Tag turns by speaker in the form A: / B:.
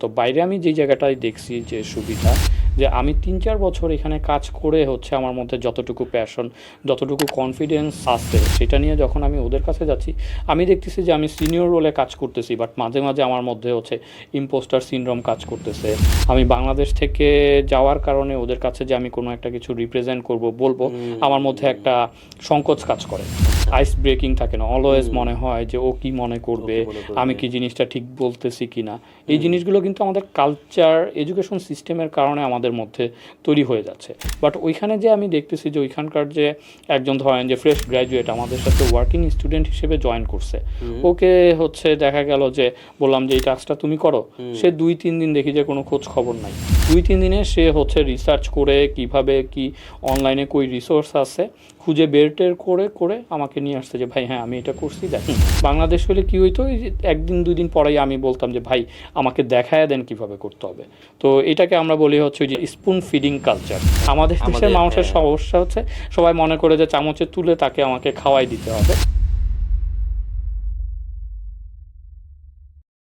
A: তো বাইরে আমি যেই জায়গাটায় দেখছি যে সুবিধা, যে আমি ৩-৪ বছর এখানে কাজ করে হচ্ছে আমার মধ্যে যতটুকু প্যাশন, যতটুকু কনফিডেন্স আছে সেটা নিয়ে যখন আমি ওদের কাছে যাচ্ছি, আমি দেখতেছি যে আমি সিনিয়র রোলে কাজ করতেছি, বাট মাঝে মাঝে আমার মধ্যে হচ্ছে ইম্পোস্টার সিনড্রোম কাজ করতেছে। আমি বাংলাদেশ থেকে যাওয়ার কারণে ওদের কাছে যে আমি কোনো একটা কিছু রিপ্রেজেন্ট করব, বলবো, আমার মধ্যে একটা সংকোচ কাজ করে। আইস ব্রেকিং থাকে না, অলওয়েজ মনে হয় যে ও কি মনে করবে, আমি কি জিনিসটা ঠিক বলতেছি কি না। এই জিনিসগুলো কিন্তু আমাদের কালচার, এডুকেশন সিস্টেমের কারণে আমাদের মধ্যে তৈরি হয়ে যাচ্ছে। বাট ওইখানে যে আমি দেখতেছি যে ওইখানকার যে একজন ধরেন যে ফ্রেশ গ্র্যাজুয়েট আমাদের সাথে ওয়ার্কিং স্টুডেন্ট হিসেবে জয়েন করছে, ওকে হচ্ছে দেখা গেল যে বললাম যে এই টাস্কটা তুমি করো, সে 2-3 দিন দেখি যে কোনো খোঁজ খবর নাই। 2-3 দিনে সে হচ্ছে রিসার্চ করে কিভাবে কি অনলাইনে কই রিসোর্স আছে খুঁজে বের টের করে করে আমাকে নিয়ে আসছে যে ভাই হ্যাঁ আমি এটা করছি দেখেন। বাংলাদেশ হলে কী হইতো, একদিন 2 দিন পরেই আমি বলতাম যে ভাই আমাকে দেখায় দেন কিভাবে করতে হবে। তো এটাকে আমরা বলি হচ্ছে যে স্পুন ফিডিং কালচার। আমাদের দেশের মানুষের সমস্যা হচ্ছে সবাই মনে করে যে চামচে তুলে তাকে আমাকে খাওয়াই দিতে হবে।